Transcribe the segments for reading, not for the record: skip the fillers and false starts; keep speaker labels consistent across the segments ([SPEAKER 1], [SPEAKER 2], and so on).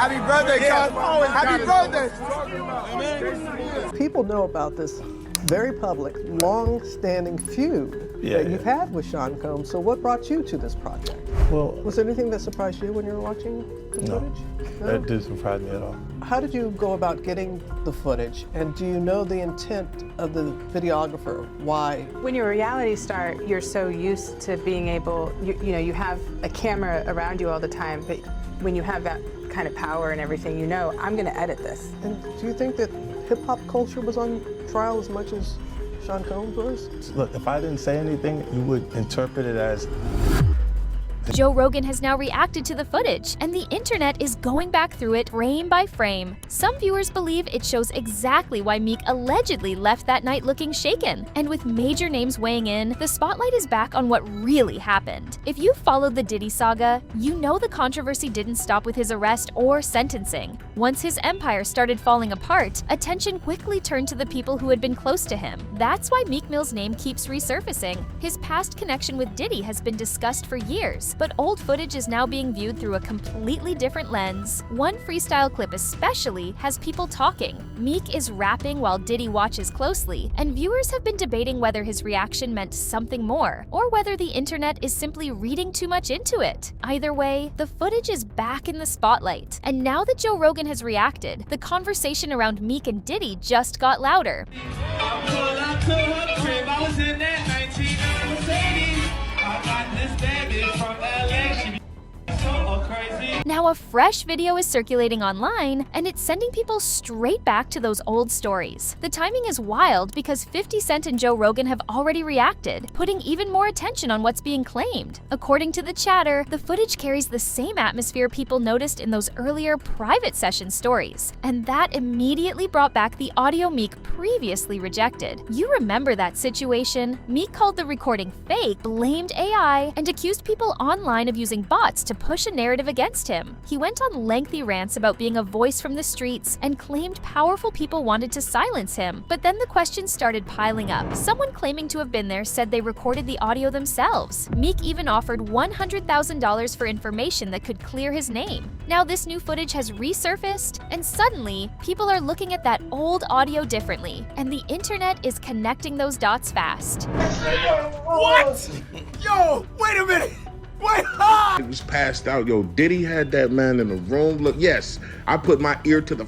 [SPEAKER 1] Happy birthday, cuz. Happy birthday.
[SPEAKER 2] People know about this very public, long-standing feud that you've had with Sean Combs. So what brought you to this project?
[SPEAKER 3] Well,
[SPEAKER 2] was there anything that surprised you when you were watching the footage?
[SPEAKER 3] No, that didn't surprise me at all.
[SPEAKER 2] How did you go about getting the footage, and do you know the intent of the videographer? Why?
[SPEAKER 4] When you're a reality star, you're so used to being able, you have a camera around you all the time, but when you have that kind of power and everything, I'm going to edit this.
[SPEAKER 2] And do you think that hip-hop culture was on trial as much as Sean Combs was?
[SPEAKER 3] Look, if I didn't say anything, you would interpret it as...
[SPEAKER 5] Joe Rogan has now reacted to the footage, and the internet is going back through it frame by frame. Some viewers believe it shows exactly why Meek allegedly left that night looking shaken. And with major names weighing in, the spotlight is back on what really happened. If you followed the Diddy saga, you know the controversy didn't stop with his arrest or sentencing. Once his empire started falling apart, attention quickly turned to the people who had been close to him. That's why Meek Mill's name keeps resurfacing. His past connection with Diddy has been discussed for years, but old footage is now being viewed through a completely different lens. One freestyle clip especially has people talking. Meek is rapping while Diddy watches closely, and viewers have been debating whether his reaction meant something more, or whether the internet is simply reading too much into it. Either way, the footage is back in the spotlight, and now that Joe Rogan has reacted, the conversation around Meek and Diddy just got louder. Now a fresh video is circulating online, and it's sending people straight back to those old stories. The timing is wild because 50 Cent and Joe Rogan have already reacted, putting even more attention on what's being claimed. According to the chatter, the footage carries the same atmosphere people noticed in those earlier private session stories, and that immediately brought back the audio Meek previously rejected. You remember that situation? Meek called the recording fake, blamed AI, and accused people online of using bots to push a narrative against him. He went on lengthy rants about being a voice from the streets and claimed powerful people wanted to silence him. But then the questions started piling up. Someone claiming to have been there said they recorded the audio themselves. Meek even offered $100,000 for information that could clear his name. Now this new footage has resurfaced, and suddenly, people are looking at that old audio differently, and the internet is connecting those dots fast.
[SPEAKER 1] What? Yo, wait a minute. Wait, ha!
[SPEAKER 6] It was passed out. Yo, Diddy had that man in the room. Look, yes, I put my ear to the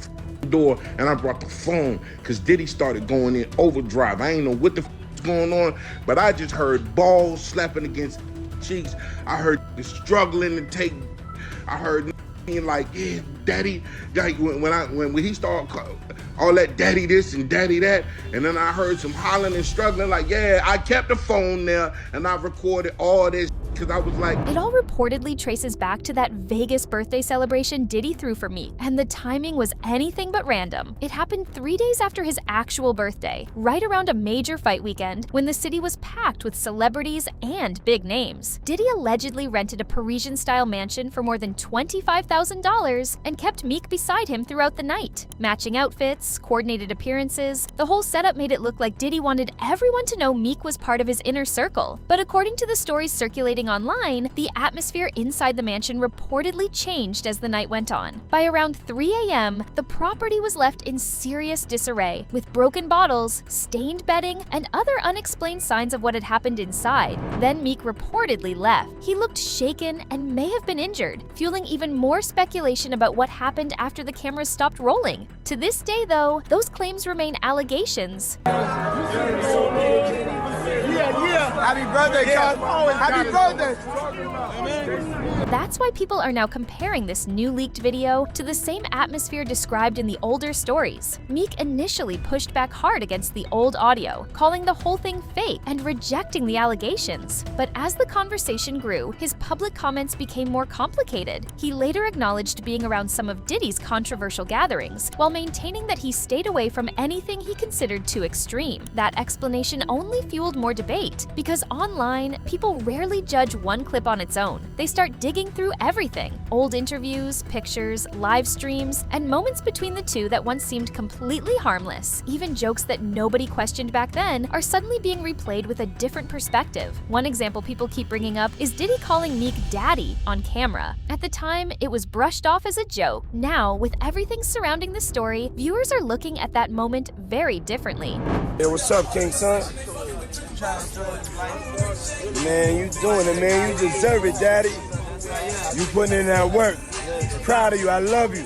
[SPEAKER 6] door and I brought the phone because Diddy started going in overdrive. I ain't know what the is going on, but I just heard balls slapping against cheeks. I heard struggling to take. I heard being like, yeah, daddy. Like when he started all that daddy this and daddy that, and then I heard some hollering and struggling. Like, yeah, I kept the phone there and I recorded all this. Because I was like...
[SPEAKER 5] It all reportedly traces back to that Vegas birthday celebration Diddy threw for Meek, and the timing was anything but random. It happened 3 days after his actual birthday, right around a major fight weekend when the city was packed with celebrities and big names. Diddy allegedly rented a Parisian-style mansion for more than $25,000 and kept Meek beside him throughout the night. Matching outfits, coordinated appearances, the whole setup made it look like Diddy wanted everyone to know Meek was part of his inner circle. But according to the stories circulating online, the atmosphere inside the mansion reportedly changed as the night went on. By around 3 a.m., the property was left in serious disarray, with broken bottles, stained bedding, and other unexplained signs of what had happened inside. Then Meek reportedly left. He looked shaken and may have been injured, fueling even more speculation about what happened after the cameras stopped rolling. To this day, though, those claims remain allegations.
[SPEAKER 1] Happy birthday, cuz. Happy birthday.
[SPEAKER 5] That's why people are now comparing this new leaked video to the same atmosphere described in the older stories. Meek initially pushed back hard against the old audio, calling the whole thing fake and rejecting the allegations. But as the conversation grew, his public comments became more complicated. He later acknowledged being around some of Diddy's controversial gatherings, while maintaining that he stayed away from anything he considered too extreme. That explanation only fueled more debate debate, because online, people rarely judge one clip on its own. They start digging through everything: old interviews, pictures, live streams, and moments between the two that once seemed completely harmless. Even jokes that nobody questioned back then are suddenly being replayed with a different perspective. One example people keep bringing up is Diddy calling Meek daddy on camera. At the time, it was brushed off as a joke. Now, with everything surrounding the story, viewers are looking at that moment very differently.
[SPEAKER 1] Hey, what's up, King Son? Man, you doing it, man. You deserve it, daddy. You putting in that work. Proud of you. I love you.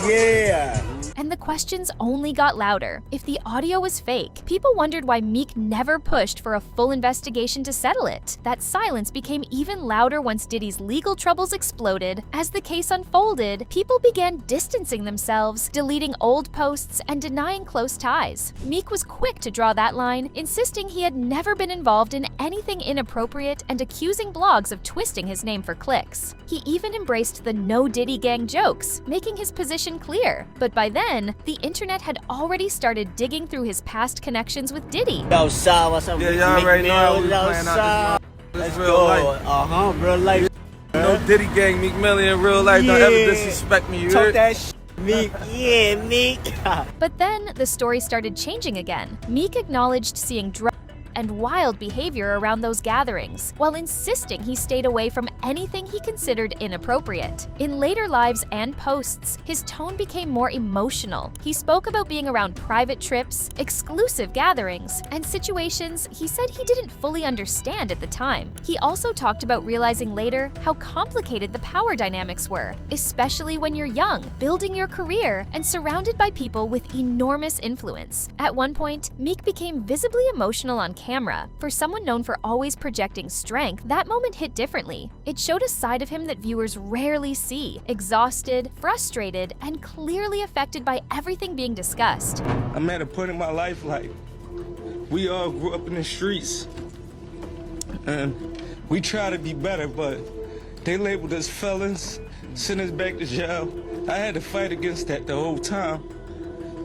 [SPEAKER 1] Yeah.
[SPEAKER 5] And the questions only got louder. If the audio was fake, people wondered why Meek never pushed for a full investigation to settle it. That silence became even louder once Diddy's legal troubles exploded. As the case unfolded, people began distancing themselves, deleting old posts, and denying close ties. Meek was quick to draw that line, insisting he had never been involved in anything inappropriate and accusing blogs of twisting his name for clicks. He even embraced the no Diddy gang jokes, making his position clear. But by then, the internet had already started digging through his past connections with Diddy.
[SPEAKER 7] Yo, Saw, what's up?
[SPEAKER 1] Yeah, y'all already know how we playing out this.
[SPEAKER 7] Let's
[SPEAKER 1] real
[SPEAKER 7] go.
[SPEAKER 1] life.
[SPEAKER 7] Real life.
[SPEAKER 1] No Diddy gang, Meek Mill in real life. Don't ever disrespect me, you
[SPEAKER 7] Talk
[SPEAKER 1] heard?
[SPEAKER 7] that Meek. Yeah, Meek.
[SPEAKER 5] But then the story started changing again. Meek acknowledged seeing drugs and wild behavior around those gatherings, while insisting he stayed away from anything he considered inappropriate. In later lives and posts, his tone became more emotional. He spoke about being around private trips, exclusive gatherings, and situations he said he didn't fully understand at the time. He also talked about realizing later how complicated the power dynamics were, especially when you're young, building your career, and surrounded by people with enormous influence. At one point, Meek became visibly emotional on camera. For someone known for always projecting strength, that moment hit differently. It showed a side of him that viewers rarely see: exhausted, frustrated, and clearly affected by everything being discussed.
[SPEAKER 3] I'm at a point in my life, like, we all grew up in the streets, and we try to be better, but they labeled us felons, sent us back to jail. I had to fight against that the whole time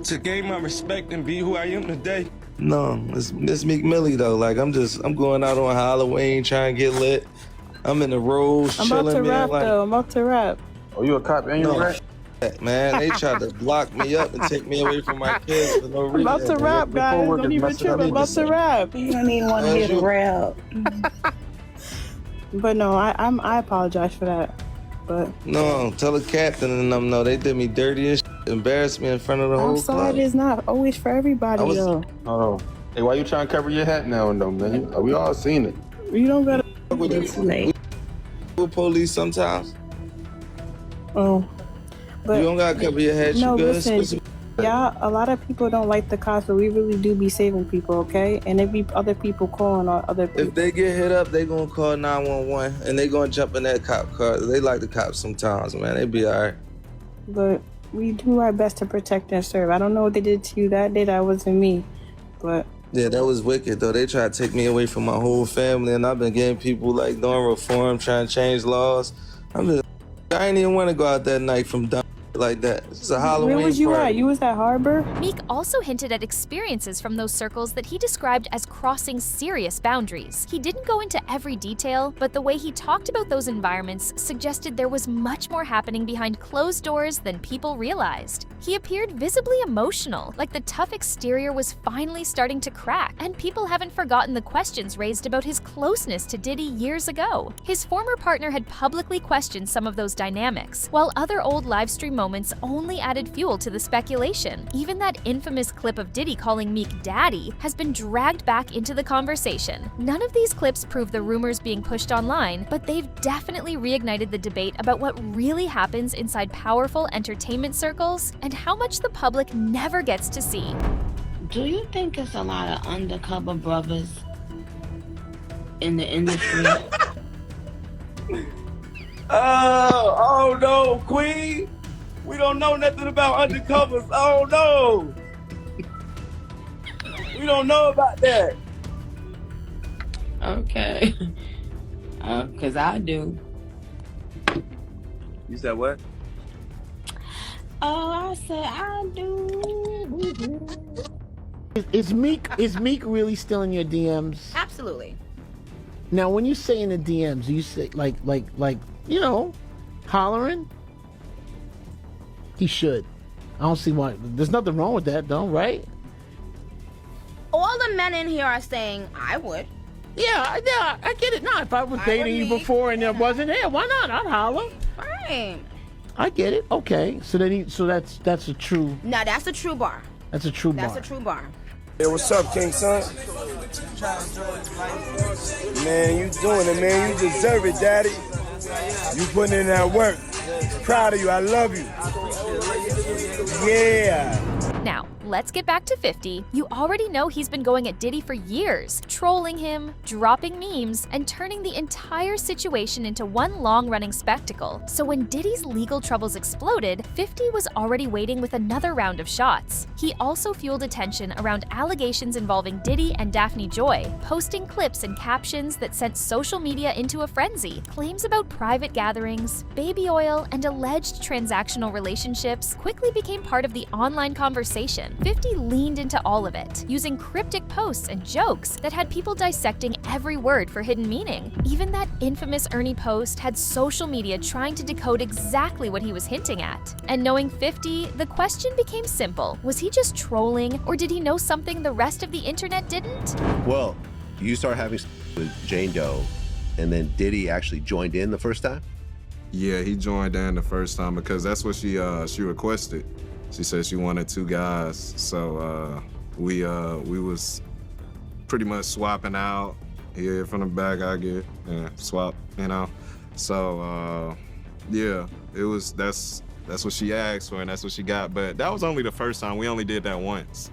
[SPEAKER 3] to gain my respect and be who I am today.
[SPEAKER 8] No, it's Meek Millie though. Like I'm going out on Halloween trying to get lit. I'm in the roads
[SPEAKER 9] I'm
[SPEAKER 8] chilling,
[SPEAKER 9] about to
[SPEAKER 8] man.
[SPEAKER 9] rap
[SPEAKER 8] like,
[SPEAKER 9] though. I'm about to rap.
[SPEAKER 1] Oh, you a cop and you rap?
[SPEAKER 8] Man, they tried to block me up and take me away from my kids for no reason.
[SPEAKER 9] I'm about to rap, guys. Don't even trip. I'm about to rap.
[SPEAKER 10] You don't even want to hear the rap.
[SPEAKER 9] But no, I apologize for that. But
[SPEAKER 8] No, tell the captain and them no. They did me dirty as shit, embarrassed me in front of the
[SPEAKER 9] I'm
[SPEAKER 8] whole
[SPEAKER 9] sorry,
[SPEAKER 8] club.
[SPEAKER 9] it's not always for everybody though.
[SPEAKER 1] Oh. Hey, why you trying to cover your hat now, though, man? We all seen it.
[SPEAKER 9] You don't gotta.
[SPEAKER 10] It's late.
[SPEAKER 8] With police sometimes.
[SPEAKER 9] Oh, but
[SPEAKER 8] You don't gotta cover your head.
[SPEAKER 9] no,
[SPEAKER 8] You good?
[SPEAKER 9] listen. Y'all, a lot of people don't like the cops, but we really do be saving people, okay? And it be other people calling on other people.
[SPEAKER 8] If they get hit up, they gonna call 911 and they gonna jump in that cop car. They like the cops sometimes, man. They be alright.
[SPEAKER 9] But we do our best to protect and serve. I don't know what they did to you that day. That wasn't me, but.
[SPEAKER 8] Yeah, that was wicked though. They tried to take me away from my whole family, and I've been getting people like doing reform, trying to change laws. I ain't even want to go out that night from dumb like that. It's a Halloween
[SPEAKER 9] Where was you
[SPEAKER 8] party.
[SPEAKER 9] at? You was at Harbor?
[SPEAKER 5] Meek also hinted at experiences from those circles that he described as crossing serious boundaries. He didn't go into every detail, but the way he talked about those environments suggested there was much more happening behind closed doors than people realized. He appeared visibly emotional, like the tough exterior was finally starting to crack, and people haven't forgotten the questions raised about his closeness to Diddy years ago. His former partner had publicly questioned some of those dynamics, while other old livestream moments only added fuel to the speculation. Even that infamous clip of Diddy calling Meek daddy has been dragged back into the conversation. None of these clips prove the rumors being pushed online, but they've definitely reignited the debate about what really happens inside powerful entertainment circles and how much the public never gets to see.
[SPEAKER 10] Do you think it's a lot of undercover brothers in the industry?
[SPEAKER 1] Oh no, Queen. We don't know nothing about undercovers. Oh no. We don't know about that.
[SPEAKER 10] Okay. Because I do.
[SPEAKER 1] You said what?
[SPEAKER 10] Oh, I said I do.
[SPEAKER 11] Is Meek really still in your DMs?
[SPEAKER 12] Absolutely.
[SPEAKER 11] Now, when you say in the DMs, you say like hollering. He should. I don't see why. There's nothing wrong with that, though, right?
[SPEAKER 12] All the men in here are saying I would.
[SPEAKER 11] Yeah, I get it. No, if I was dating you before and it wasn't there, why not? I'd holler.
[SPEAKER 12] Right.
[SPEAKER 11] I get it. Okay, so that's a true.
[SPEAKER 12] Now that's a true bar.
[SPEAKER 11] That's a true bar.
[SPEAKER 12] That's a true bar.
[SPEAKER 1] Hey, what's up, King Son? Man, you doing it, man. You deserve it, Daddy. You putting in that work. Proud of you. I love you. Yeah.
[SPEAKER 5] Now, let's get back to 50. You already know he's been going at Diddy for years, trolling him, dropping memes, and turning the entire situation into one long-running spectacle. So when Diddy's legal troubles exploded, 50 was already waiting with another round of shots. He also fueled attention around allegations involving Diddy and Daphne Joy, posting clips and captions that sent social media into a frenzy. Claims about private gatherings, baby oil, and alleged transactional relationships quickly became part of the online conversation. 50 leaned into all of it, using cryptic posts and jokes that had people dissecting every word for hidden meaning. Even that infamous Ernie post had social media trying to decode exactly what he was hinting at. And knowing 50, the question became simple. Was he just trolling, or did he know something the rest of the internet didn't?
[SPEAKER 13] Well, you start having with Jane Doe, and then Diddy actually joined in the first time?
[SPEAKER 14] Yeah, he joined in the first time because that's what she requested. She said she wanted 2 guys, so we was pretty much swapping out. He hit from the back, I get, swap, you know. So yeah, that's what she asked for and that's what she got. But that was only the first time. We only did that once.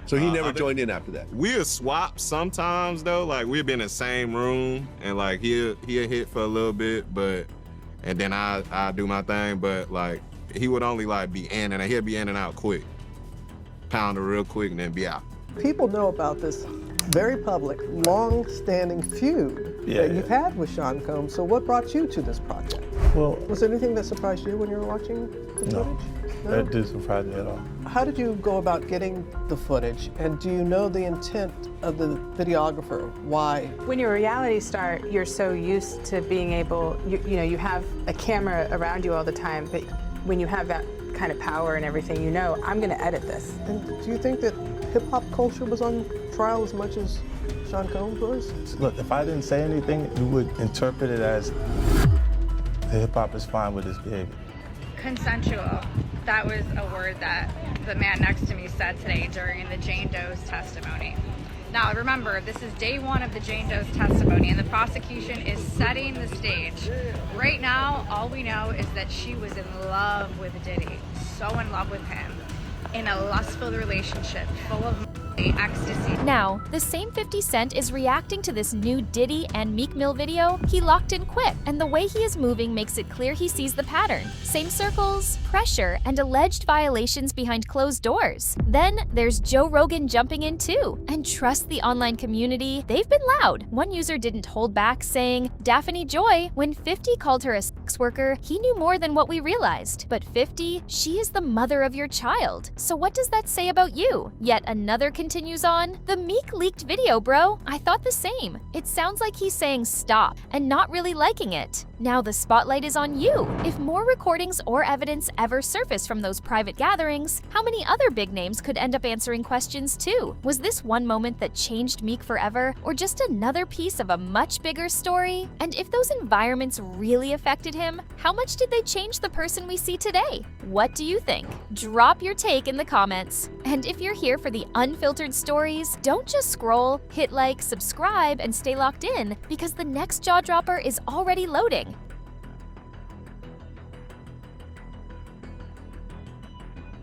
[SPEAKER 13] So he never joined in after that?
[SPEAKER 14] We'd swap sometimes though. Like we'd be in the same room and like he'd hit for a little bit, and then I do my thing, but like. He would only like be in and he'd be in and out quick. Pound it real quick and then be out.
[SPEAKER 2] People know about this very public, long-standing feud that you've had with Sean Combs. So what brought you to this project?
[SPEAKER 15] Well,
[SPEAKER 2] was there anything that surprised you when you were watching the footage?
[SPEAKER 15] No, that didn't surprise me at all.
[SPEAKER 2] How did you go about getting the footage? And do you know the intent of the videographer? Why?
[SPEAKER 4] When you're a reality star, you're so used to being able, you have a camera around you all the time, but when you have that kind of power and everything, I'm going to edit this.
[SPEAKER 2] And do you think that hip-hop culture was on trial as much as Sean Combs was?
[SPEAKER 15] Look, if I didn't say anything, you would interpret it as the hip-hop is fine with his behavior.
[SPEAKER 16] Consensual. That was a word that the man next to me said today during the Jane Doe's testimony. Now remember, this is day 1 of the Jane Doe's testimony and the prosecution is setting the stage. Right now, all we know is that she was in love with Diddy, so in love with him, in a lustful relationship full of ecstasy.
[SPEAKER 5] Now, the same 50 Cent is reacting to this new Diddy and Meek Mill video. He locked in quick, and the way he is moving makes it clear he sees the pattern. Same circles, pressure, and alleged violations behind closed doors. Then there's Joe Rogan jumping in too. And trust the online community, they've been loud. One user didn't hold back, saying, Daphne Joy, when 50 called her a sex worker, he knew more than what we realized. But 50, she is the mother of your child. So what does that say about you? Yet another continues on. The Meek leaked video, bro. I thought the same. It sounds like he's saying stop and not really liking it. Now the spotlight is on you. If more recordings or evidence ever surface from those private gatherings, how many other big names could end up answering questions too? Was this one moment that changed Meek forever, or just another piece of a much bigger story? And if those environments really affected him, how much did they change the person we see today? What do you think? Drop your take in the comments. And if you're here for the unfiltered stories, don't just scroll, hit like, subscribe, and stay locked in, because the next jaw dropper is already loading.